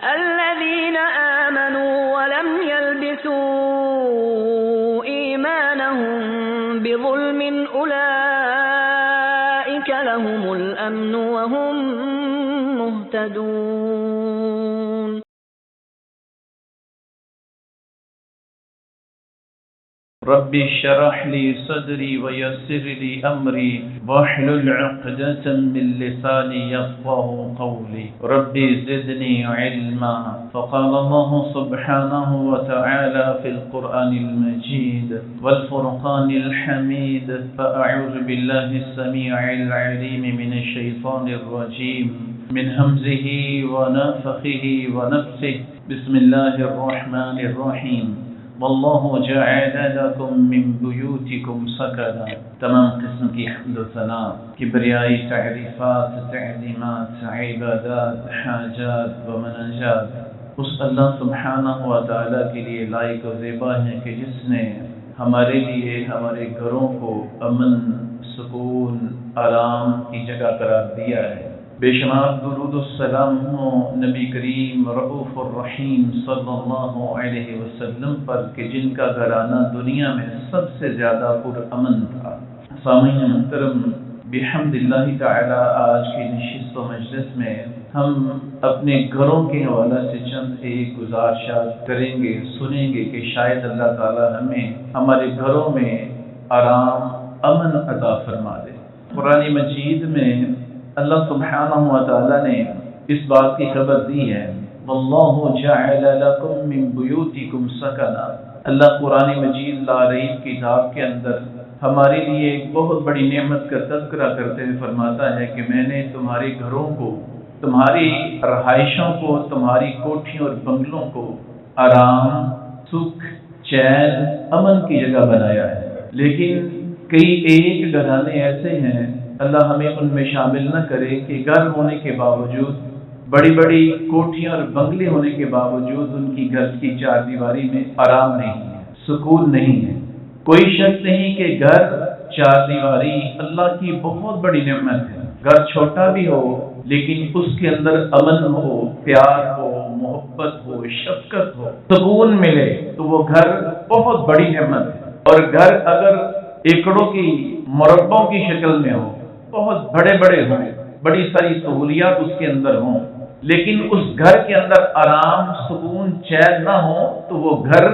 الذين آمنوا ولم يلبسوا إيمانهم بظلم أولئك لهم الأمن وهم مهتدون. ربی اشرح لی صدری ویسر لی امری واحلل عقدة من لسانی یفقهوا قولی ربی زدنی علما. فقال الله سبحانه وتعالى في القرآن المجيد والفرقان الحميد فأعوذ بالله السميع العليم من الشيطان الرجيم من همزه ونفخه ونفسه. بسم الله الرحمن الرحيم. واللہ جعل لکم من بیوتکم سکنا. تمام قسم کی حمد و ثنا، کبریائی تعریفات، تعلیمات، عبادات، حاجات و مناجات اس اللہ سبحانہ و تعالیٰ کے لیے لائق و زیبا ہے کہ جس نے ہمارے لیے ہمارے گھروں کو امن، سکون، آرام کی جگہ قرار دیا ہے. بے شمار درود السلام ہو نبی کریم رؤوف الرحیم صلی اللہ علیہ وسلم پر کہ جن کا گھرانہ دنیا میں سب سے زیادہ پرامن تھا. سامعین محترم، بحمد اللہ تعالی آج کی نشست و مجلس میں ہم اپنے گھروں کے حوالے سے چند ایک گزارشات کریں گے، سنیں گے کہ شاید اللہ تعالی ہمیں ہمارے گھروں میں آرام، امن عطا فرما دے. قرآن مجید میں اللہ سبحانہ و تعالی نے اس بات کی خبر دی ہے، واللہ جعل لکم من بیوتکم سکنا. اللہ قرآن مجید لا ریب کتاب کے اندر ہمارے لیے ایک بہت بڑی نعمت کا تذکرہ کرتے ہوئے فرماتا ہے کہ میں نے تمہارے گھروں کو، تمہاری رہائشوں کو، تمہاری کوٹھیوں اور بنگلوں کو آرام، سکھ، چین، امن کی جگہ بنایا ہے. لیکن کئی ایک گھرانے ایسے ہیں، اللہ ہمیں ان میں شامل نہ کرے، کہ گھر ہونے کے باوجود، بڑی بڑی کوٹھیاں اور بنگلے ہونے کے باوجود ان کی گھر کی چار دیواری میں آرام نہیں ہے، سکون نہیں ہے. کوئی شک نہیں کہ گھر، چار دیواری اللہ کی بہت بڑی نعمت ہے. گھر چھوٹا بھی ہو لیکن اس کے اندر امن ہو، پیار ہو، محبت ہو، شفقت ہو، سکون ملے تو وہ گھر بہت بڑی نعمت ہے. اور گھر اگر ایکڑوں کی، مربعوں کی شکل میں ہو، بہت بڑے بڑے ہوں، بڑی ساری سہولیات اس کے اندر ہوں، لیکن اس گھر کے اندر آرام، سکون، چین نہ ہو تو وہ گھر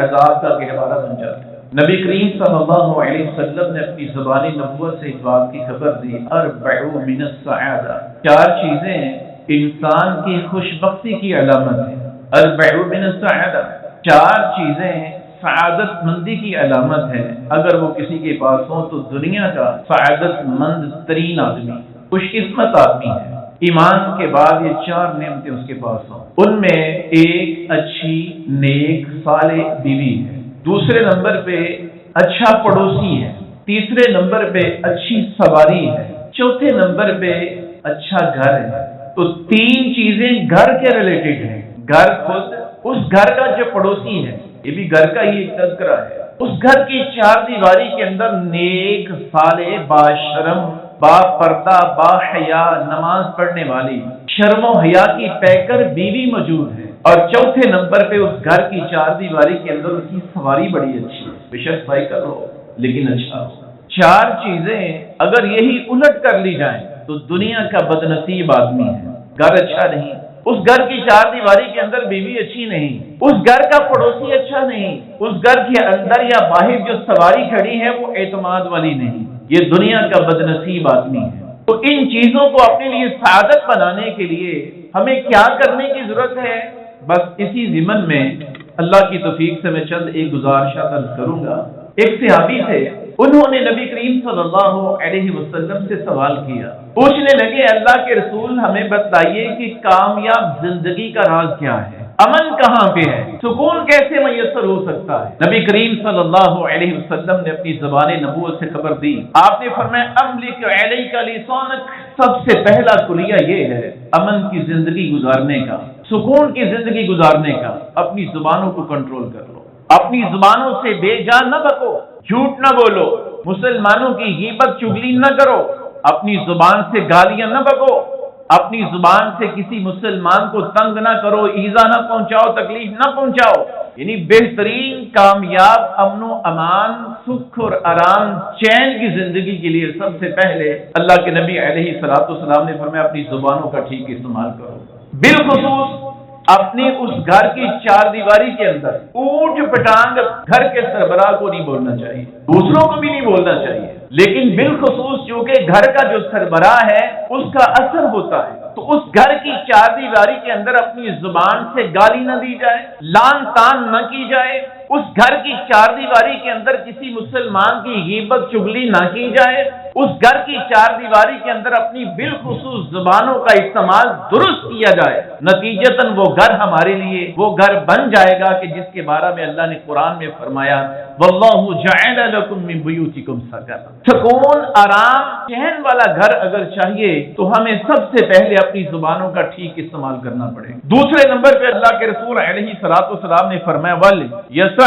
عذاب کا گہوارہ بن جاتا ہے. نبی کریم صلی اللہ علیہ وسلم نے اپنی زبان نبوت سے اس بات کی خبر دی، اربع من السعادہ، چار چیزیں انسان کی خوش بختی کی علامت ہے. اربع من السعادہ، چار چیزیں سعادت مندی کی علامت ہے. اگر وہ کسی کے پاس ہوں تو دنیا کا سعادت مند ترین آدمی، خوش قسمت آدمی ہے. ایمان کے بعد یہ چار نعمتیں اس کے پاس ہوں. ان میں ایک اچھی، نیک، صالح بیوی ہے. دوسرے نمبر پہ اچھا پڑوسی ہے. تیسرے نمبر پہ اچھی سواری ہے. چوتھے نمبر پہ اچھا گھر ہے. تو تین چیزیں گھر کے ریلیٹڈ ہیں. گھر خود، اس گھر کا جو پڑوسی ہے، یہ بھی گھر کا ہی ایک تذکرہ ہے. اس گھر کی چار دیواری کے اندر نیک، صالح، باشرم، با پردہ، با حیا، نماز پڑھنے والی، شرم و حیا کی پیکر بیوی موجود ہے. اور چوتھے نمبر پہ اس گھر کی چار دیواری کے اندر اس کی سواری بڑی اچھی ہے. بے شک سائیکل ہو لیکن اچھا ہو. چار چیزیں اگر یہی الٹ کر لی جائیں تو دنیا کا بدنصیب آدمی ہے. گھر اچھا نہیں، اس گھر کی چار دیواری کے اندر بیوی اچھی نہیں، اس گھر کا پڑوسی اچھا نہیں، اس گھر کے اندر یا باہر جو سواری کھڑی ہے وہ اعتماد والی نہیں، یہ دنیا کا بدنصیب آدمی ہے. تو ان چیزوں کو اپنے لیے سعادت بنانے کے لیے ہمیں کیا کرنے کی ضرورت ہے؟ بس اسی ضمن میں اللہ کی توفیق سے میں چند ایک گزارشات عرض کروں گا. ایک صحابی تھے، انہوں نے نبی کریم صلی اللہ علیہ وسلم سے سوال کیا. پوچھنے لگے، اللہ کے رسول ہمیں بتائیے کہ کامیاب زندگی کا راز کیا ہے؟ امن کہاں پہ ہے؟ سکون کیسے میسر ہو سکتا ہے؟ نبی کریم صلی اللہ علیہ وسلم نے اپنی زبان نبوت سے خبر دی. آپ نے فرمایا، املک علیک لسانک، سب سے پہلا کلیہ یہ ہے امن کی زندگی گزارنے کا، سکون کی زندگی گزارنے کا. اپنی زبانوں کو کنٹرول کر لو، اپنی زبانوں سے بے جان نہ بکو، جھوٹ نہ بولو، مسلمانوں کی غیبت چگلی نہ کرو، اپنی زبان سے گالیاں نہ بکو، اپنی زبان سے کسی مسلمان کو تنگ نہ کرو، ایذا نہ پہنچاؤ، تکلیف نہ پہنچاؤ. یعنی بہترین کامیاب امن و امان، سکھ اور آرام، چین کی زندگی کے لیے سب سے پہلے اللہ کے نبی علیہ الصلوۃ والسلام نے فرمایا اپنی زبانوں کا ٹھیک استعمال کرو. بالخصوص اپنی اس گھر کی چار دیواری کے اندر اوٹ پٹانگ گھر کے سربراہ کو نہیں بولنا چاہیے، دوسروں کو بھی نہیں بولنا چاہیے، لیکن بالخصوص چونکہ گھر کا جو سربراہ ہے اس کا اثر ہوتا ہے، تو اس گھر کی چار دیواری کے اندر اپنی زبان سے گالی نہ دی جائے، لان تان نہ کی جائے، اس گھر کی چار دیواری کے اندر کسی مسلمان کی غیبت چغلی نہ کی جائے، اس گھر کی چار دیواری کے اندر اپنی بالخصوص زبانوں کا استعمال درست کیا جائے. نتیجتاً وہ گھر ہمارے لیے وہ گھر بن جائے گا کہ جس کے بارے میں اللہ نے قرآن میں فرمایا واللہ جعل لکم من بیوتکم سکنا. سکون، آرام، چین والا گھر اگر چاہیے تو ہمیں سب سے پہلے اپنی زبانوں کا ٹھیک استعمال کرنا پڑے. دوسرے نمبر پہ اللہ کے رسول علیہ الصلوۃ والسلام نے فرمایا ول یسعک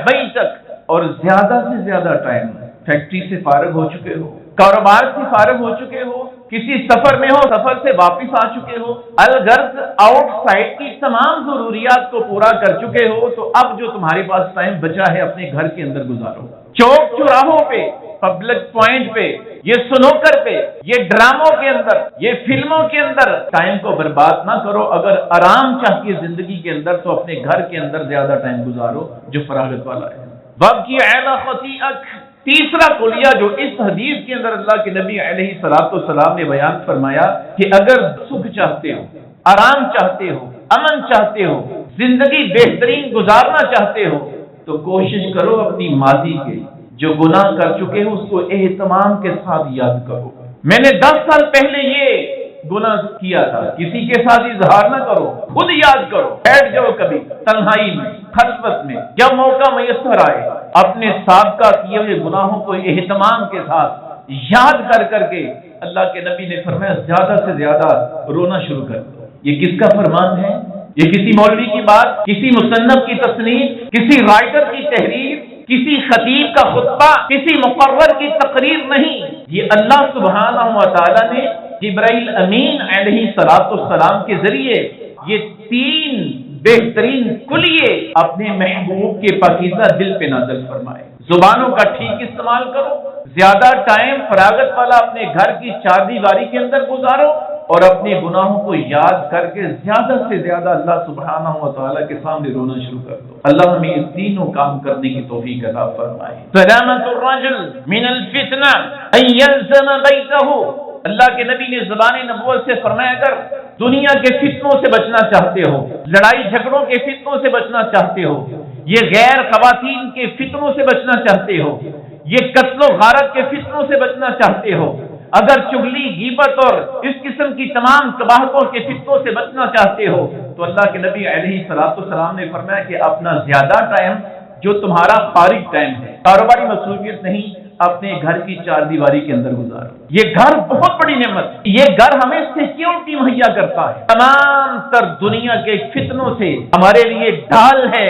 بیتک، اور زیادہ سے زیادہ ٹائم فیکٹری سے فارغ ہو چکے ہو، کاروبار سے فارغ ہو چکے ہو، کسی سفر میں ہو، سفر سے واپس آ چکے ہو، الغرض آؤٹ سائڈ کی تمام ضروریات کو پورا کر چکے ہو، تو اب جو تمہارے پاس ٹائم بچا ہے اپنے گھر کے اندر گزارو. چوک چوراہوں پہ، پبلک پوائنٹ پہ، یہ سنوکر پہ، یہ ڈراموں کے اندر، یہ فلموں کے اندر ٹائم کو برباد نہ کرو. اگر آرام چاہیے زندگی کے اندر تو اپنے گھر کے اندر زیادہ ٹائم گزارو جو فراغت والا ہے. وَابْكِ عَلَىٰ خَطِيئَتِكَ، تیسرا کلیہ جو اس حدیث کے اندر اللہ کے نبی علیہ الصلوۃ والسلام نے بیان فرمایا کہ اگر سکھ چاہتے ہو، آرام چاہتے ہو، امن چاہتے ہو، زندگی بہترین گزارنا چاہتے ہو، تو کوشش کرو اپنی ماضی کے جو گناہ کر چکے ہو اس کو اہتمام کے ساتھ یاد کرو. میں نے 10 سال پہلے یہ گناہ کیا تھا، کسی کے ساتھ اظہار نہ کرو، خود یاد کرو. بیٹھ جاؤ کبھی تنہائی میں، خلوت میں، جب موقع میسر آئے اپنے سابقہ کیے ہوئے گناہوں کو اہتمام کے ساتھ یاد کر کر کے اللہ کے نبی نے فرمایا زیادہ سے زیادہ رونا شروع کر دو. یہ کس کا فرمان ہے؟ یہ کسی مولوی کی بات، کسی مصنف کی تصنیف، کسی رائٹر کی تحریر، کسی خطیب کا خطبہ، کسی مقرر کی تقریر نہیں. یہ اللہ سبحانہ و تعالی نے جبرائیل امین علیہ الصلوۃ والسلام کے ذریعے یہ 3 بہترین کلیے اپنے محبوب کے پاکیزہ دل پہ نازل فرمائے. زبانوں کا ٹھیک استعمال کرو، زیادہ ٹائم فراغت والا اپنے گھر کی چار دیواری کے اندر گزارو، اور اپنے گناہوں کو یاد کر کے زیادہ سے زیادہ اللہ سبحانہ و تعالیٰ کے سامنے رونا شروع کر دو. اللہ ہمیں اس تینوں کام کرنے کی توفیق عطا فرمائے. سلامت الرجل من الفتنہ ان یلزم بیتہ، اللہ کے نبی نے زبان نبوت سے فرمایا اگر دنیا کے فتنوں سے بچنا چاہتے ہو، لڑائی جھگڑوں کے فتنوں سے بچنا چاہتے ہو، یہ غیر خواتین کے فتنوں سے بچنا چاہتے ہو، یہ قتل و غارت کے فتنوں سے بچنا چاہتے ہو، اگر چغلی، غیبت اور اس قسم کی تمام قباحتوں کے فتنوں سے بچنا چاہتے ہو، تو اللہ کے نبی علیہ الصلوۃ والسلام نے فرمایا کہ اپنا زیادہ ٹائم جو تمہارا فارغ ٹائم ہے، کاروباری مصروفیت نہیں، اپنے گھر کی چار دیواری کے اندر گزارو. یہ گھر بہت بڑی نعمت، یہ گھر ہمیں سیکیورٹی مہیا کرتا ہے، تمام تر دنیا کے فتنوں سے ہمارے لیے ڈھال ہے.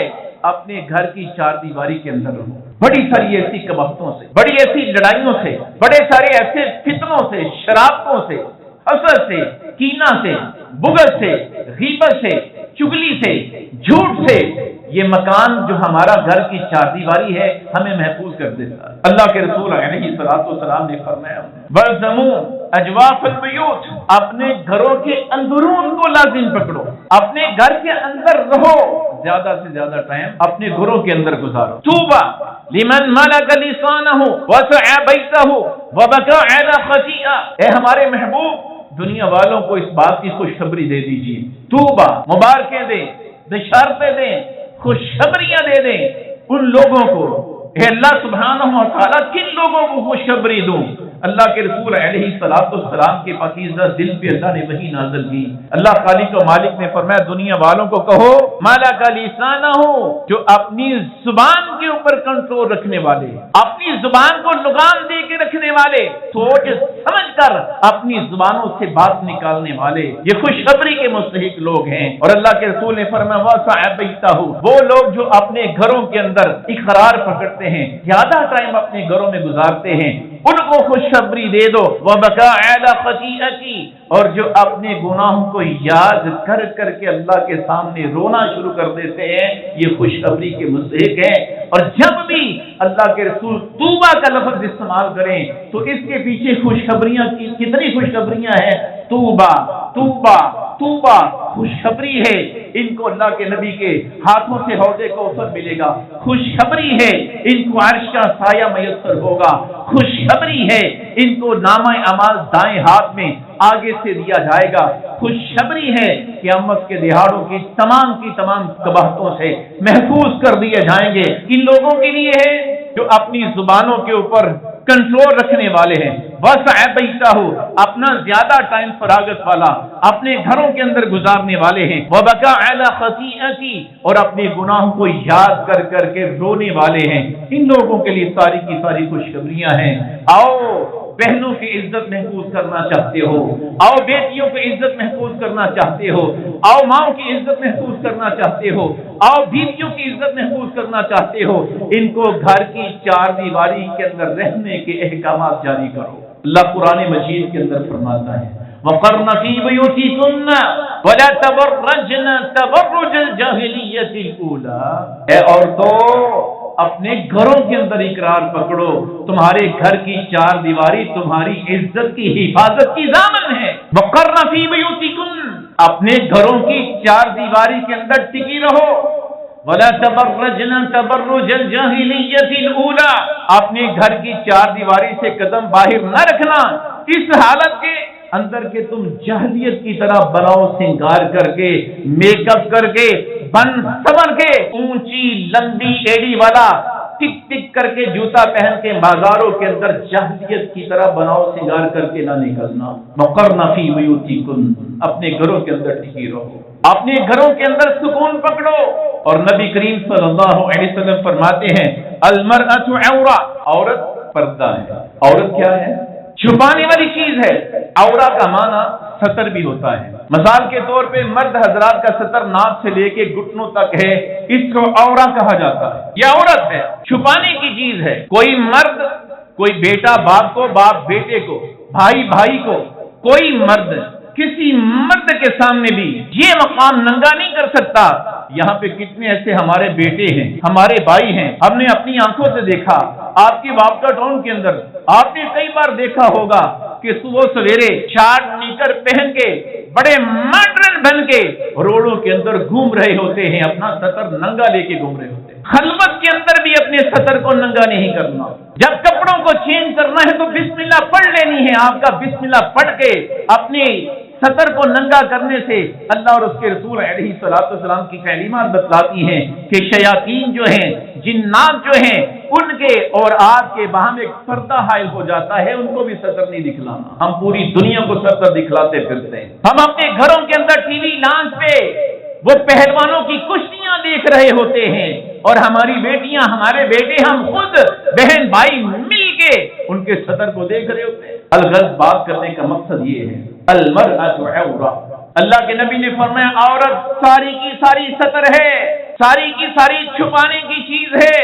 اپنے گھر کی چار دیواری کے اندر رہو. بڑی ساری ایسی قباحتوں سے، بڑی ایسی لڑائیوں سے، بڑے سارے ایسے فتنوں سے، شرابتوں سے، حسد سے، کینہ سے، بغض سے، غیبت سے، چغلی سے، جھوٹ سے، یہ مکان جو ہمارا گھر کی چار دیواری ہے ہمیں محفوظ کر دیتا ہے. اللہ کے رسول علیہ الصلوۃ والسلام نے فرمایا وَالْزَمُوا أَجْوَافَ الْبُيُوتِ، اپنے گھروں کے اندرون کو لازم پکڑو، اپنے گھر کے اندر رہو، زیادہ سے زیادہ ٹائم اپنے گھروں کے اندر گزارو. طوبیٰ لمن ملک لسانہ وسع بیتہ وبکى علی خطیئہ، اے ہمارے محبوب دنیا والوں کو اس بات کی خوشخبری دے دیجیے. طوبیٰ، مبارکیں دیں، بشارتیں دیں، خوشخبریاں دے دیں ان لوگوں کو. اے اللہ سبحانہ و تعالیٰ کن لوگوں کو خوشخبری دوں؟ اللہ کے رسول علیہ الصلوۃ والسلام کے پاکیزہ دل پہ اللہ نے وحی نازل کی. اللہ خالق و مالک نے فرمایا دنیا والوں کو کہو مالک لسانہ، جو اپنی زبان کے اوپر کنٹرول رکھنے والے، اپنی زبان کو لگام دے کے رکھنے والے، سوچ سمجھ کر اپنی زبانوں سے بات نکالنے والے، یہ خوشخبری کے مستحق لوگ ہیں. اور اللہ کے رسول نے فرمایا واسع بیتہ، وہ لوگ جو اپنے گھروں کے اندر اقرار پکڑتے ہیں، زیادہ ٹائم اپنے گھروں میں گزارتے ہیں، ان کو خوشخبری دے دو وبکا علی خطیئتی، اور جو اپنے گناہوں کو یاد کر کر کے اللہ کے سامنے رونا شروع کر دیتے ہیں یہ خوشخبری کے مستحق ہیں۔ اور جب بھی اللہ کے رسول توبہ کا لفظ استعمال کریں تو اس کے پیچھے خوشخبریاں کتنی خوشخبریاں ہیں، توبہ توبہ توبہ خوشخبری ہے، ان کو اللہ کے نبی کے ہاتھوں سے حوض کوثر ملے گا، خوشخبری ہے ان کو عرش کا سایہ میسر ہوگا، خوشخبری ہے ان کو نامہ اعمال دائیں ہاتھ میں آگے سے دیا جائے گا، خوشخبری ہے قیامت کے دہاڑوں کی تمام قباحتوں سے محفوظ کر دیے جائیں گے۔ ان لوگوں کے لیے ہے جو اپنی زبانوں کے اوپر کنٹرول رکھنے والے ہیں، بس بیٹا ہو اپنا زیادہ ٹائم فراغت والا اپنے گھروں کے اندر گزارنے والے ہیں، وبکا علی خطیئتی، اور اپنے گناہوں کو یاد کر کر کے رونے والے ہیں۔ ان لوگوں کے لیے ساری کی ساری خوشخبریاں ہیں۔ آؤ بہنوں کی عزت محفوظ کرنا چاہتے ہو، آؤ بیٹیوں کی عزت محفوظ کرنا چاہتے ہو، آؤ ماؤں کی عزت محفوظ کرنا چاہتے ہو، آؤ بیویوں کی عزت محفوظ کرنا چاہتے ہو، ان کو گھر کی چار دیواری کے اندر رہنے کے احکامات جاری کرو۔ اللہ قرآن مجید کے اندر فرماتا ہے وَقَرْنَ فِي بُيُوتِكُنَّ وَلَا تَبَرَّجْنَ تَبَرُّجَ الْجَاهِلِيَّةِ الْأُولَىٰ، اے عورتوں اپنے گھروں کے اندر اقرار پکڑو، تمہارے گھر کی چار دیواری تمہاری عزت کی حفاظت کی ضامن ہے۔ وَقَرْنَ فِي بُيُوتِكُنَّ، اپنے گھروں کی چار دیواری کے اندر ٹکی رہو، وَلَا تَبَرَّجْنَ تَبَرُّجَ الْجَاهِلِيَّةِ الْأُولَىٰ، اپنے گھر کی چار دیواری سے قدم باہر نہ رکھنا اس حالت کے اندر کہ تم جاہلیت کی طرح بناؤ سنگار کر کے، میک اپ کر کے، بن سنور کے، اونچی لمبی ایڑی والا ٹک ٹک کر کے جوتا پہن کے بازاروں کے اندر جاہلیت کی طرح بناؤ سنگار کر کے نہ نکلنا۔ وَقَرْنَ فِي بُيُوتِكُنَّ، اپنے گھروں کے اندر ٹکی رہو، اپنے گھروں کے اندر سکون پکڑو۔ اور نبی کریم صلی اللہ علیہ وسلم فرماتے ہیں المرأة عورہ، عورت پردہ ہے۔ عورت کیا ہے؟ چھپانے والی چیز ہے۔ عورہ کا معنی ستر بھی ہوتا ہے۔ مثال کے طور پہ مرد حضرات کا ستر ناک سے لے کے گھٹنوں تک ہے، اس کو عورہ کہا جاتا ہے۔ یہ عورت ہے، چھپانے کی چیز ہے۔ کوئی مرد، کوئی بیٹا باپ کو، باپ بیٹے کو، بھائی بھائی کو، کوئی مرد کسی مرد کے سامنے بھی یہ مقام ننگا نہیں کر سکتا۔ یہاں پہ کتنے ایسے ہمارے بیٹے ہیں، ہمارے بھائی ہیں، ہم نے اپنی آنکھوں سے دیکھا۔ آپ کے باپ کا ٹاؤن کے اندر آپ نے کئی بار دیکھا ہوگا کہ صبح سویرے شارٹ نیکر پہن کے بڑے ماڈرن بن کے روڈوں کے اندر گھوم رہے ہوتے ہیں، اپنا سطر ننگا لے کے گھوم رہے ہوتے ہیں۔ خلوت کے اندر بھی اپنے سطر کو ننگا نہیں کرنا۔ جب کپڑوں کو چینج کرنا ہے تو بسم اللہ پڑھ لینی ہے۔ آپ کا بسم اللہ پڑھ کے اپنے سطر کو ننگا کرنے سے اللہ اور اس کے رسول علیہ الصلوۃ والسلام کی تعلیمات بتلاتی ہیں کہ شیاطین جو ہیں، جنات جو ہیں، ان کے اور آپ کے باہم ایک پردہ حائل ہو جاتا ہے، ان کو بھی سطر نہیں دکھلانا۔ ہم پوری دنیا کو سطر دکھلاتے پھرتے ہیں۔ ہم اپنے گھروں کے اندر ٹی وی لانچ پہ وہ پہلوانوں کی کشتیاں دیکھ رہے ہوتے ہیں، اور ہماری بیٹیاں، ہمارے بیٹے، ہم خود بہن بھائی مل کے ان کے سطر کو دیکھ رہے ہوتے ہیں۔ الغرض بات کرنے کا مقصد یہ ہے المرأة عورہ، اللہ کے نبی نے فرمایا عورت ساری کی ساری سطر ہے، ساری کی ساری چھپانے کی چیز ہے۔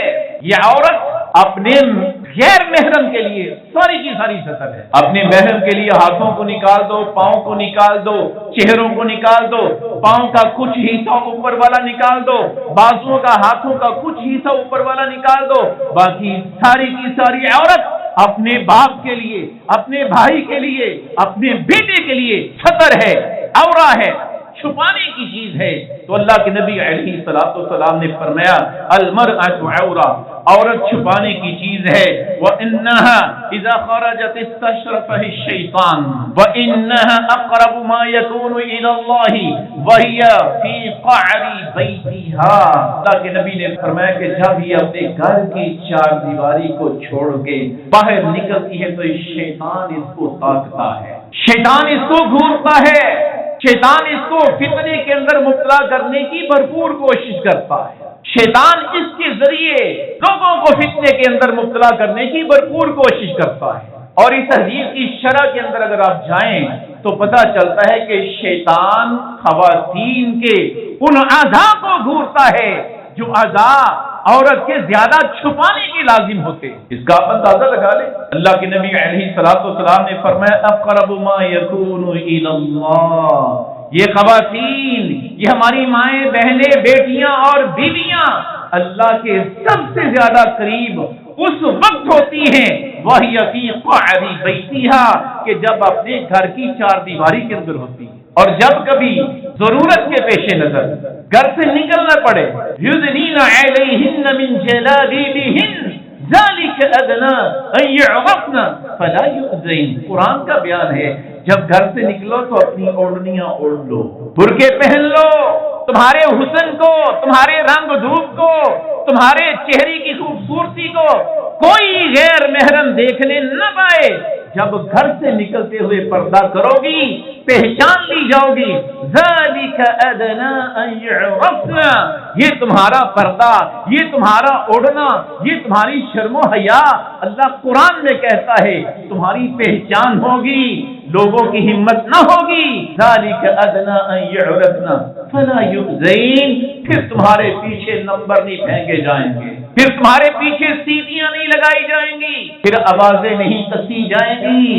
یہ عورت اپنے غیر محرم کے لیے ساری کی ساری سطر ہے۔ اپنے محرم کے لیے ہاتھوں کو نکال دو، پاؤں کو نکال دو، چہروں کو نکال دو، پاؤں کا کچھ حصہ اوپر والا نکال دو، بازوؤں کا، ہاتھوں کا کچھ حصہ اوپر والا نکال دو، باقی ساری کی ساری عورت اپنے باپ کے لیے، اپنے بھائی کے لیے، اپنے بیٹے کے لیے سطر ہے، عورہ ہے، چھپانے کی چیز ہے۔ تو اللہ کے نبی علیہ الصلوۃ والسلام نے فرمایا المرأة عورہ، عورت چھپانے کی چیز ہے۔ وَإِنَّهَا إِذَا خَرَجَتِ اسْتَشْرَفَهَا الشَّيْطَانُ وَإِنَّهَا أَقْرَبُ مَا يَكُونُ إِلَى اللَّهِ وَهِيَ فِي قَعْرِ بَيْتِهَا۔ اللہ کے نبی نے فرمایا کہ جب یہ اپنے گھر کی چار دیواری کو چھوڑ کے باہر نکلتی ہے تو شیطان اس کو تاکتا ہے، شیطان اس کو گھورتا ہے، شیطان اس کو فتنے کے اندر مبتلا کرنے کی بھرپور کوشش کرتا ہے۔ شیطان اس کے ذریعے لوگوں کو فتنے کے اندر مبتلا کرنے کی بھرپور کوشش کرتا ہے۔ اور اس حدیث کی شرح کے اندر اگر آپ جائیں تو پتہ چلتا ہے کہ شیطان خواتین کے ان اعضاء کو گھورتا ہے جو اعضاء عورت کے زیادہ چھپانے کے لازم ہوتے ہیں۔ اس کا آپ اندازہ لگا لیں، اللہ کے نبی علیہ السلام نے فرمایا اقرب ما یکون الی اللہ، یہ خواتین، یہ ہماری مائیں، بہنیں، بیٹیاں اور بیویاں اللہ کے سب سے زیادہ قریب اس وقت ہوتی ہیں وہی فی قعر بیتھا، کہ جب اپنے گھر کی چار دیواری کے اندر ہوتی ہے، اور جب کبھی ضرورت کے پیش نظر گھر سے نکلنا پڑے، یدنین علیہن من جلابیبہن ذالک ادنی ان یعرفن فلا یؤذین۔ قرآن کا بیان ہے جب گھر سے نکلو تو اپنی اوڑھنیاں اوڑھ لو، برقعے پہن لو، تمہارے حسن کو، تمہارے رنگ دھوپ کو، تمہارے چہرے کی خوبصورتی کو کوئی غیر محرم دیکھنے نہ پائے۔ جب گھر سے نکلتے ہوئے پردہ کرو گی، پہچان لی جاؤ گی، ذالک ادنی ان یعرفن، یہ تمہارا پردہ، یہ تمہارا اوڑھنا، یہ تمہاری شرم و حیا، اللہ قرآن میں کہتا ہے تمہاری پہچان ہوگی، لوگوں کی ہمت نہ ہوگی۔ ذالک ادنی ان یعرفن فلا یؤذین، پھر تمہارے پیچھے نمبر نہیں پھینکے جائیں گے، پھر تمہارے پیچھے سیٹیاں نہیں لگائی جائیں گی، پھر آوازیں نہیں کسی جائیں گی،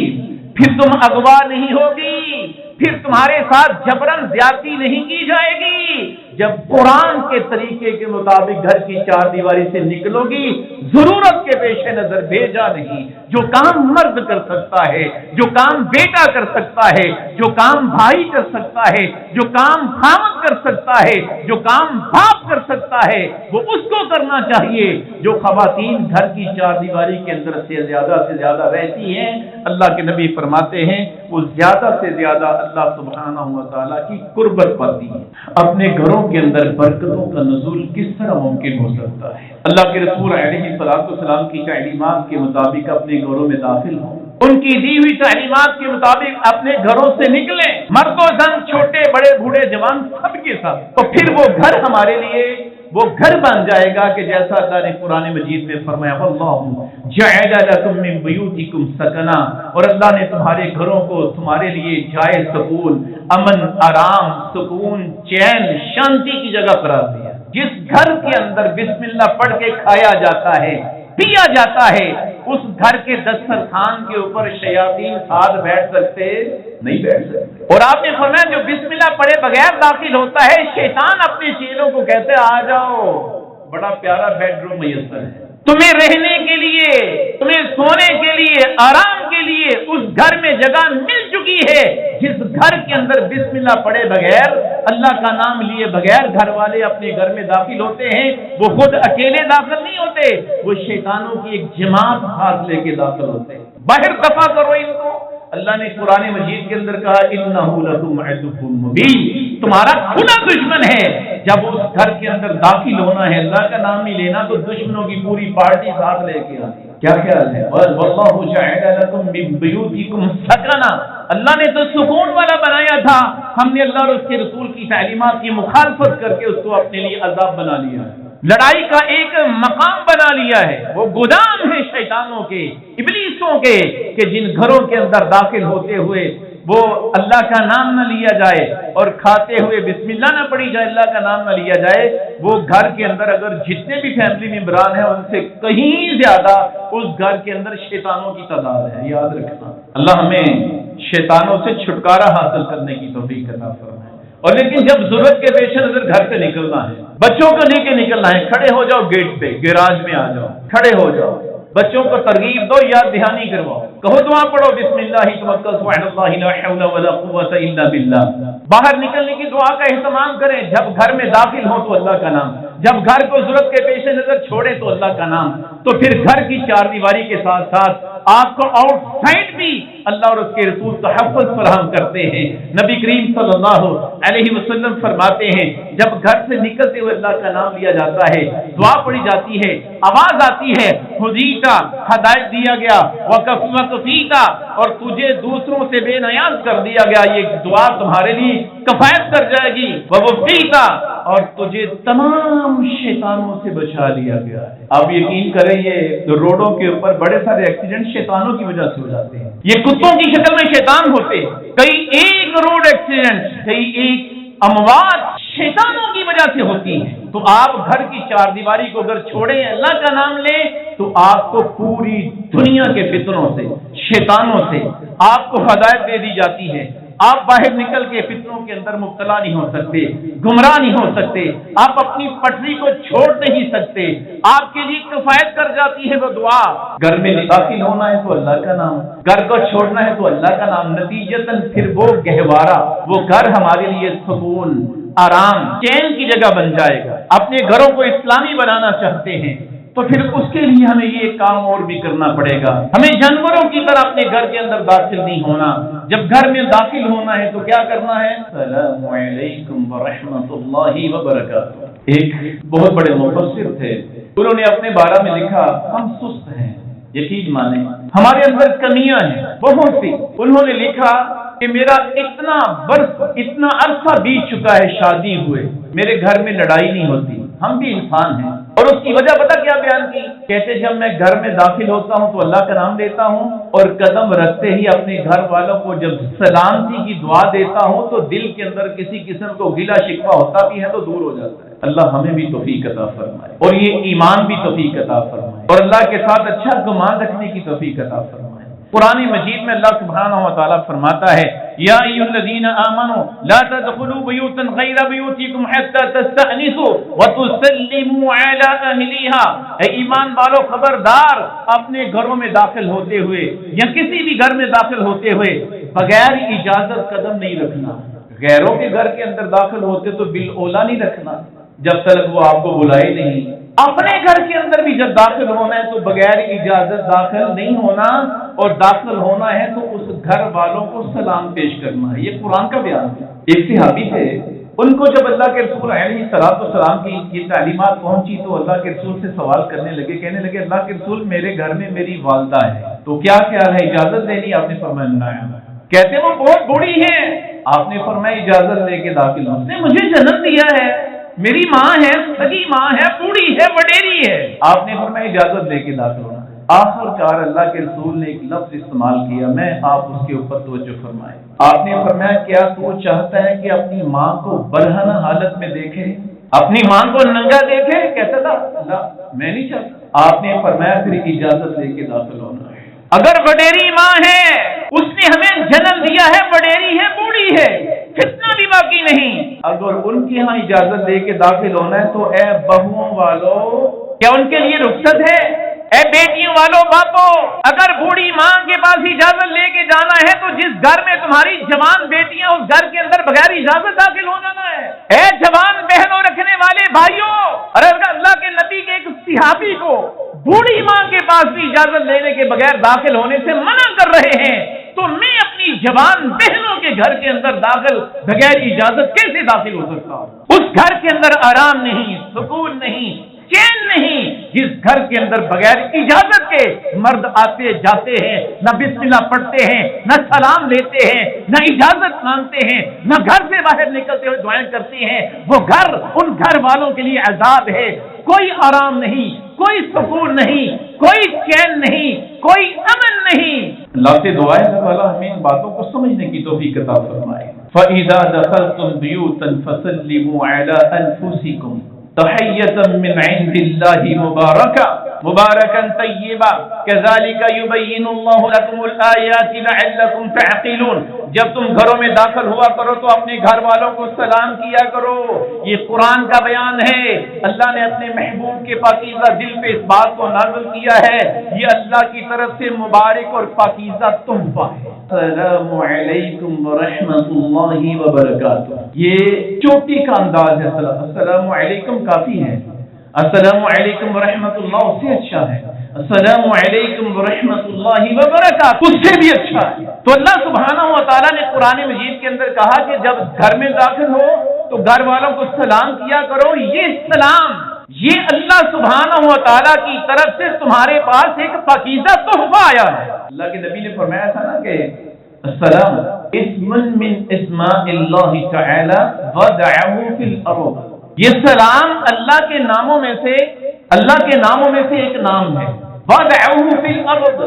پھر تم اغوا نہیں ہوگی، پھر تمہارے ساتھ جبرن زیادتی نہیں کی جائے گی۔ جب قرآن کے طریقے کے مطابق گھر کی چار دیواری سے نکلو گی، ضرورت کے پیش نظر بھیجا نہیں، جو کام مرد کر سکتا ہے، جو کام بیٹا کر سکتا ہے، جو کام بھائی کر سکتا ہے، جو کام خامد کر سکتا ہے، جو کام باپ کر سکتا ہے، وہ اس کو کرنا چاہیے۔ جو خواتین گھر کی چار دیواری کے اندر سے زیادہ رہتی ہیں، اللہ کے نبی فرماتے ہیں وہ زیادہ سے زیادہ اللہ سبحانہ و تعالیٰ کی قربت پاتی ہیں۔ اپنے گھروں کے اندر برکتوں کا نزول کس طرح ممکن ہو سکتا ہے؟ اللہ کے رسول علیہ السلام کی تعلیمات کے مطابق اپنے گھروں میں داخل ہوں، ان کی دی ہوئی تعلیمات کے مطابق اپنے گھروں سے نکلیں، مرد و زن، چھوٹے بڑے بوڑھے جوان سب کے ساتھ، تو پھر وہ گھر ہمارے لیے وہ گھر بن جائے گا کہ جیسا اللہ نے قرآن مجید میں فرمایا واللہ جعل لکم من بیوتکم سکنا، اور اللہ نے تمہارے گھروں کو تمہارے لیے جائے سکون، امن، آرام، سکون، چین، شانتی کی جگہ قرار دیا۔ جس گھر کے اندر بسم اللہ پڑھ کے کھایا جاتا ہے، پیا جاتا ہے، اس گھر کے دسترخوان کے اوپر شیاطین ساتھ بیٹھ سکتے نہیں بیٹھ سکتے۔ اور آپ نے فرمایا جو بسم اللہ پڑھے بغیر داخل ہوتا ہے، شیطان اپنے چیلوں کو کہتے آ جاؤ، بڑا پیارا بیڈ روم میسر ہے تمہیں رہنے کے لیے، تمہیں سونے کے لیے، آرام کے لیے اس گھر میں جگہ مل چکی ہے۔ جس گھر کے اندر بسم اللہ پڑھے بغیر، اللہ کا نام لیے بغیر گھر والے اپنے گھر میں داخل ہوتے ہیں، وہ خود اکیلے داخل نہیں ہوتے، وہ شیطانوں کی ایک جماعت ہاتھ لے کے داخل ہوتے ہیں۔ باہر دفع کرو ان کو۔ اللہ نے قرآن مجید کے اندر کہا انہ لکم عدو مبین، تمہارا کھلا دشمن ہے۔ جب اس گھر کے اندر داخل ہونا ہے، اللہ کا نام نہیں لینا، تو دشمنوں کی پوری پارٹی ساتھ لے کے آتی ہے۔ کیا خیال ہے؟ واللہ جعل لکم من بیوتکم سکنا، اللہ نے تو سکون والا بنایا تھا، ہم نے اللہ اور اس کے رسول کی تعلیمات کی مخالفت کر کے اس کو اپنے لیے عذاب بنا لیا ہے، لڑائی کا ایک مقام بنا لیا ہے۔ وہ گودام ہے شیطانوں کے، ابلیسوں کے، کہ جن گھروں کے اندر داخل ہوتے ہوئے وہ اللہ کا نام نہ لیا جائے اور کھاتے ہوئے بسم اللہ نہ پڑھی جائے، اللہ کا نام نہ لیا جائے، وہ گھر کے اندر اگر جتنے بھی فیملی ممبران ہیں ان سے کہیں زیادہ اس گھر کے اندر شیطانوں کی تعداد ہے، یاد رکھنا۔ اللہ ہمیں شیطانوں سے چھٹکارا حاصل کرنے کی توفیق عطا فرمائے۔ اور لیکن جب ضرورت کے پیش نظر گھر سے نکلنا ہے، بچوں کو لے کے نکلنا ہے، کھڑے ہو جاؤ گیٹ پہ، گیراج میں آ جاؤ، کھڑے ہو جاؤ، بچوں کو ترغیب دو، یاد دہانی کرواؤ، کہو دعا پڑھو بسم اللہ توکلت علی اللہ لا حول ولا قوت الا باللہ۔ باہر نکلنے کی دعا کا اہتمام کریں، جب گھر میں داخل ہو تو اللہ کا نام، جب گھر کو ضرورت کے پیش نظر چھوڑے تو اللہ کا نام، تو پھر گھر کی چار دیواری کے ساتھ ساتھ آپ کو آؤٹ سائڈ بھی اللہ اور اس کے رسول تحفظ فراہم کرتے ہیں۔ نبی کریم صلی اللہ علیہ وسلم فرماتے ہیں جب گھر سے نکلتے ہوئے اللہ کا نام لیا جاتا ہے، دعا پڑھی جاتی ہے، آواز آتی ہے ہدیتا، ہدایت دیا گیا، وکفیتا، اور تجھے دوسروں سے بے نیاز کر دیا گیا، یہ دعا تمہارے لیے کفایت کر جائے گی، ووقیتا، اور تجھے تمام شیطانوں سے بچا لیا گیا ہے۔ آپ یقین کریں یہ روڈوں کے اوپر بڑے سارے ایکسیڈنٹ شیطانوں کی وجہ سے ہو جاتے ہیں، یہ کتوں کی شکل میں شیطان ہوتے ہیں، کئی ایک روڈ ایکسیڈنٹ، کئی ایک اموات شیطانوں کی وجہ سے ہوتی ہیں۔ تو آپ گھر کی چار دیواری کو اگر چھوڑیں، اللہ کا نام لیں، تو آپ کو پوری دنیا کے فتنوں سے، شیطانوں سے آپ کو ہدایت دے دی جاتی ہے۔ آپ باہر نکل کے فتنوں کے اندر مبتلا نہیں ہو سکتے، گمراہ نہیں ہو سکتے، آپ اپنی پٹری کو چھوڑ نہیں سکتے۔ آپ کے لیے کفایت کر جاتی ہے وہ دعا۔ گھر میں داخل ہونا ہے تو اللہ کا نام، گھر کو چھوڑنا ہے تو اللہ کا نام، نتیجتاً پھر وہ گہوارہ، وہ گھر ہمارے لیے سکون، آرام، چین کی جگہ بن جائے گا۔ اپنے گھروں کو اسلامی بنانا چاہتے ہیں تو پھر اس کے لیے ہمیں یہ کام اور بھی کرنا پڑے گا۔ ہمیں جانوروں کی طرح اپنے گھر کے اندر داخل نہیں ہونا۔ جب گھر میں داخل ہونا ہے تو کیا کرنا ہے؟ السلام علیکم ورحمۃ اللہ وبرکاتہ۔ ایک بہت بڑے مفسر تھے، انہوں نے اپنے بارے میں لکھا، ہم سست ہیں، یقین مانیں ہمارے اندر کمیاں ہیں بہت سی۔ انہوں نے لکھا کہ میرا اتنا عرصہ بیت چکا ہے شادی ہوئے، میرے گھر میں لڑائی نہیں ہوتی۔ ہم بھی انسان ہیں، اور اس کی وجہ پتہ کیا بیان کی؟ کہتے جب میں گھر میں داخل ہوتا ہوں تو اللہ کا نام لیتا ہوں، اور قدم رکھتے ہی اپنے گھر والوں کو جب سلامتی کی دعا دیتا ہوں تو دل کے اندر کسی قسم کو گلہ شکوہ ہوتا بھی ہے تو دور ہو جاتا ہے۔ اللہ ہمیں بھی توفیق عطا فرمائے، اور یہ ایمان بھی توفیق عطا فرمائے، اور اللہ کے ساتھ اچھا گمان رکھنے کی توفیق عطا فرمائے۔ قرآن مجید میں اللہ سبحانہ و تعالیٰ فرماتا ہے، یا ایھا الذین آمنوا لا تدخلوا بیوتا غیر بیوتکم حتی تستأنسوا وتسلموا علی اہلہا۔ اے ایمان والو خبردار، اپنے گھروں میں داخل ہوتے ہوئے یا کسی بھی گھر میں داخل ہوتے ہوئے بغیر اجازت قدم نہیں رکھنا۔ غیروں کے گھر کے اندر داخل ہوتے تو بالاولیٰ نہیں رکھنا جب تک وہ آپ کو بلائے نہیں۔ اپنے گھر کے اندر بھی جب داخل ہونا ہے تو بغیر اجازت داخل نہیں ہونا، اور داخل ہونا ہے تو اس گھر والوں کو سلام پیش کرنا ہے۔ یہ قرآن کا بیان ہے۔ ایک صحابی تھے، ان کو جب اللہ کے رسول علیہ السلام کی یہ تعلیمات پہنچی تو اللہ کے رسول سے سوال کرنے لگے، کہنے لگے اللہ کے رسول میرے گھر میں میری والدہ ہے تو کیا خیال ہے، اجازت دینی؟ آپ نے فرمایا نہیں۔ کہتے وہ بہت بوڑھی ہیں، آپ نے فرمایا اجازت لے کے داخل ہو، اس نے مجھے جنم دیا ہے، میری ماں ہے، سگی ماں ہے، بوڑھی ہے، وڈیری ہے، آپ نے فرمایا اجازت لے کے داخل ہونا۔ آخر کار اللہ کے رسول نے ایک لفظ استعمال کیا، میں آپ اس کے اوپر توجہ فرمائیں۔ آپ نے فرمایا کیا تو چاہتا ہے کہ اپنی ماں کو برہنہ حالت میں دیکھے، اپنی ماں کو ننگا دیکھے؟ کہتا تھا لا میں نہیں چاہتا۔ آپ نے فرمایا پھر اجازت لے کے داخل ہونا ہے۔ اگر وڈیری ماں ہے، اس نے ہمیں جنم دیا ہے، وڈیری ہے، بوڑھی ہے، فتنہ بھی باقی نہیں، اگر ان کی ہاں اجازت لے کے داخل ہونا ہے تو اے بہوؤں والو، کیا ان کے لیے رخصت ہے؟ اے بیٹیوں والو باپو، اگر بوڑھی ماں کے پاس اجازت لے کے جانا ہے تو جس گھر میں تمہاری جوان بیٹیاں، اس گھر کے اندر بغیر اجازت داخل ہو جانا ہے۔ اے جوان بہنوں رکھنے والے بھائیوں، ارے اللہ کے نبی کے ایک صحابی کو بوڑھی ماں کے پاس بھی اجازت لینے کے بغیر داخل ہونے سے منع کر رہے ہیں، تو میں اپنی جوان بہنوں کے گھر کے اندر داخل بغیر اجازت کیسے داخل ہو سکتا ہوں؟ اس گھر کے اندر آرام نہیں، سکون نہیں، چین نہیں، جس گھر کے اندر بغیر اجازت کے مرد آتے جاتے ہیں، نہ بسم اللہ پڑھتے ہیں، نہ سلام لیتے ہیں، نہ اجازت مانگتے ہیں، نہ گھر سے باہر نکلتے ہوئے دعائیں کرتے ہیں، وہ گھر ان گھر والوں کے لیے عذاب ہے۔ کوئی آرام نہیں، کوئی سکون نہیں، کوئی چین نہیں، کوئی امن نہیں۔ اللہ سے دعا ہے اللہ ہمیں ان باتوں کو سمجھنے کی توفیق عطا فرمائے۔ فَإِذَا دَخَلْتُمْ بُيُوتًا فَسَلِّمُوا عَلَىٰ أَنفُسِكُمْ تحية من عند الله مباركا طيبا كذلك يبين الله لكم الآيات لعلكم تعقلون۔ جب تم گھروں میں داخل ہوا کرو تو اپنے گھر والوں کو سلام کیا کرو۔ یہ قرآن کا بیان ہے، اللہ نے اپنے محبوب کے پاکیزہ دل پہ اس بات کو نازل کیا ہے، یہ اللہ کی طرف سے مبارک اور پاکیزہ تحفہ ہے۔ السلام علیکم ورحمۃ اللہ وبرکاتہ، یہ چوٹی کا انداز ہے۔ السلام علیکم کافی ہے، السلام علیکم ورحمۃ اللہ اس سے اچھا ہے، السلام علیکم ورحمۃ اللہ وبرکاتہ اس سے بھی اچھا ہے۔ تو اللہ سبحانہ و تعالیٰ نے قرآن مجید کے اندر کہا کہ جب گھر میں داخل ہو تو گھر والوں کو سلام کیا کرو۔ یہ سلام، یہ اللہ سبحانہ و تعالیٰ کی طرف سے تمہارے پاس ایک پاکیزہ تحفہ آیا ہے۔ اللہ کے نبی نے فرمایا تھا نا کہ السلام اسم من اسماء اللہ تعالی وضعه فی الارض، یہ سلام اللہ کے ناموں میں سے ایک نام ہے۔ وضعه فی الارض،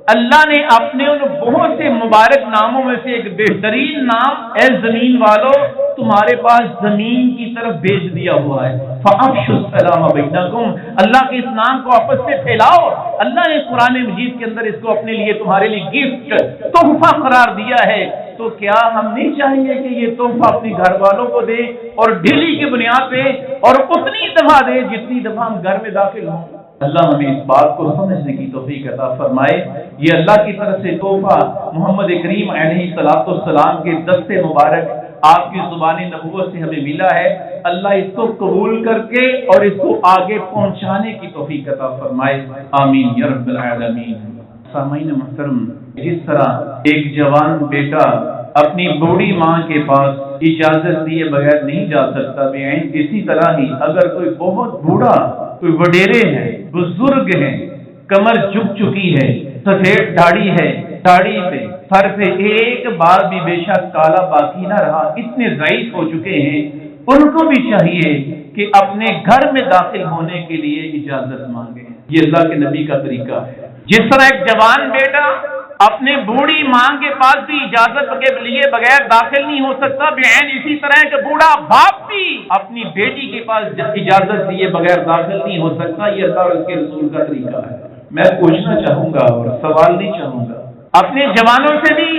اللہ نے اپنے ان بہت سے مبارک ناموں میں سے ایک بہترین نام اے زمین والو تمہارے پاس زمین کی طرف بھیج دیا ہوا ہے، فَأَفْشُوا السَّلَامَ بَيْنَكُمْ، اللہ کے اس نام کو آپس میں پھیلاؤ۔ اللہ نے قرآن مجید کے اندر اس کو اپنے لیے تمہارے لیے گفٹ تحفہ قرار دیا ہے، تو کیا ہم نہیں چاہیے کہ یہ تحفہ اپنے گھر والوں کو دے اور ڈیلی کی بنیاد پہ اور اتنی دفعہ دے جتنی دفعہ ہم گھر میں داخل ہوں؟ اللہ ہمیں اس بات کو سمجھنے کی توفیق عطا فرمائے۔ یہ اللہ کی طرف سے تحفہ محمد کریم علیہ الصلوۃ والسلام کے دست مبارک آپ کی زبان نبوت سے ہمیں ملا ہے، اللہ اس کو قبول کر کے اور اس کو آگے پہنچانے کی توفیق عطا فرمائے، آمین یا رب العالمین۔ سامعین محترم، جس طرح ایک جوان بیٹا اپنی بوڑھی ماں کے پاس اجازت دیے بغیر نہیں جا سکتا، اسی طرح ہی اگر کوئی بہت بوڑھا، کوئی وڈیرے ہے، بزرگ ہے، کمر جھک چکی ہے، سفید داڑھی ہے، داڑھی پہ سر پہ ایک بار بھی بے شک کالا باقی نہ رہا، اتنے ضعیف ہو چکے ہیں، ان کو بھی چاہیے کہ اپنے گھر میں داخل ہونے کے لیے اجازت مانگے۔ یہ اللہ کے نبی کا طریقہ ہے۔ جس طرح ایک جوان بیٹا اپنے بوڑھی ماں کے پاس بھی اجازت کے لیے بغیر داخل نہیں ہو سکتا، بعین اسی طرح کہ بوڑھا باپ بھی اپنی بیٹی کے پاس اجازت دیے بغیر داخل نہیں ہو سکتا۔ یہ اللہ اور اس کے رسول کا طریقہ ہے۔ میں پوچھنا چاہوں گا اور سوال نہیں چاہوں گا اپنے جوانوں سے بھی،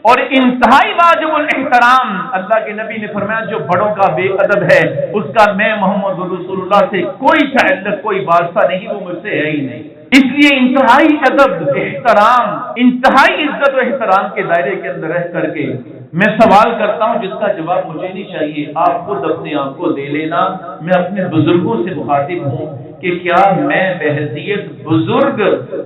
اور انتہائی واجب الاحترام اللہ کے نبی نے فرمایا جو بڑوں کا بے ادب ہے اس کا میں محمد رسول اللہ سے کوئی تعلق، کوئی واسطہ نہیں، وہ مجھ سے ہے ہی نہیں۔ اس لیے انتہائی ادب، احترام، انتہائی عزت و احترام کے دائرے کے اندر رہ کر کے میں سوال کرتا ہوں جس کا جواب مجھے نہیں چاہیے، آپ خود اپنے آپ کو دے لینا۔ میں اپنے بزرگوں سے مخاطب ہوں کہ کیا میں بحیثیت بزرگ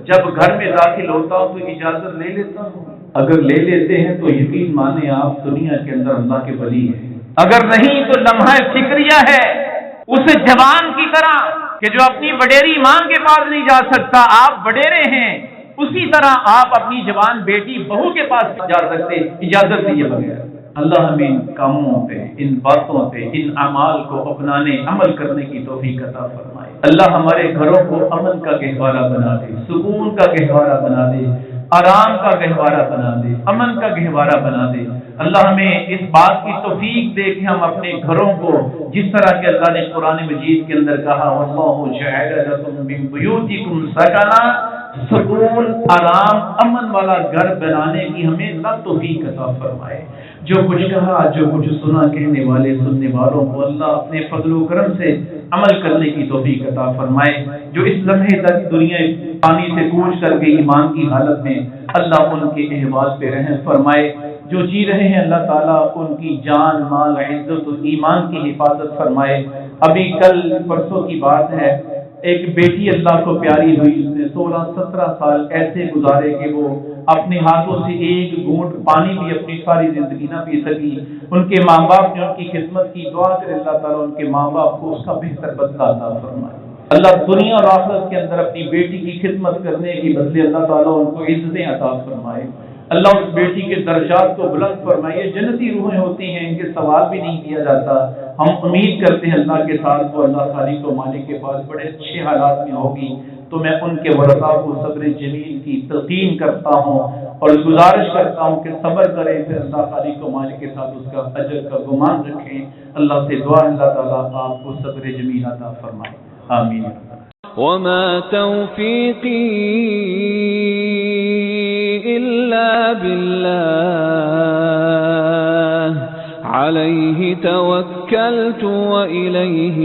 جب گھر میں داخل ہوتا ہوں تو اجازت لے لیتا ہوں؟ اگر لے لیتے ہیں تو یقین مانے آپ دنیا کے اندر اللہ کے ولی ہیں، اگر نہیں تو لمحہ فکریہ ہے اس جوان کی طرح کہ جو اپنی وڈیری ماں کے پاس نہیں جا سکتا، آپ وڈیرے ہیں، اسی طرح آپ اپنی جوان بیٹی بہو کے پاس جا سکتے اجازت دیے بغیر۔ اللہ ہمیں ان کاموں پہ، ان باتوں پہ، ان اعمال کو اپنانے، عمل کرنے کی توفیق عطا فرمائے۔ اللہ ہمارے گھروں کو امن کا گہوارہ بنا دے، سکون کا گہوارہ بنا دے، آرام کا گہوارہ بنا دے، امن کا گہوارہ بنا دے۔ اللہ ہمیں اس بات کی توفیق دے کہ ہم اپنے گھروں کو جس طرح کہ اللہ نے قرآن مجید کے اندر کہا وَاللَّهُ جَعَلَ لَكُم مِّن بُيُوتِكُمْ سَكَنًا، سکون، آرام، امن والا گھر بنانے کی ہمیں اللہ توفیق عطا فرمائے۔ جو کچھ کہا، جو کچھ سنا، کہنے والے سننے والوں کو اللہ اپنے فضل و کرم سے عمل کرنے کی توفیق عطا فرمائے۔ جو اس لمحے تک دنیا پانی سے کوچ کر کے ایمان کی حالت میں، اللہ ان کے احوال پہ رحم فرمائے۔ جو جی رہے ہیں اللہ تعالیٰ ان کی جان، مال، عزت و ایمان کی حفاظت فرمائے۔ ابھی کل پرسوں کی بات ہے، ایک بیٹی اللہ کو پیاری ہوئی، اس نے 16-17 سال ایسے گزارے کہ وہ اپنے ہاتھوں سے ایک گھونٹ پانی بھی اپنی ساری زندگی نہ پی سکی۔ ان کے ماں باپ نے ان کی خدمت کی، دعا کرے اللہ تعالیٰ ان کے ماں باپ کو اس کا بہتر بدلہ عطا فرمائے۔ اللہ دنیا اور آخرت کے اندر اپنی بیٹی کی خدمت کرنے کی بدلے اللہ تعالیٰ ان کو عزتیں عطا فرمائے۔ اللہ اس بیٹی کے درجات کو بلند فرمائے۔ جنتی روحیں ہوتی ہیں، ان کے سوال بھی نہیں کیا جاتا۔ ہم امید کرتے ہیں اللہ کے ساتھ وہ اللہ خالق و مالک کے پاس بڑے اچھے حالات میں ہوگی، تو میں ان کے ورثاء کو صبر جمیل کی تلقین کرتا ہوں اور گزارش کرتا ہوں کہ صبر کریں، پھر اللہ خالق و مالک کے ساتھ اس کا اجر کا گمان رکھیں۔ اللہ سے دعا اللہ تعالیٰ آپ کو صبر جمیل عطا فرمائے، آمین۔ وما توفيقي إلا بالله عليه توكلت وإليه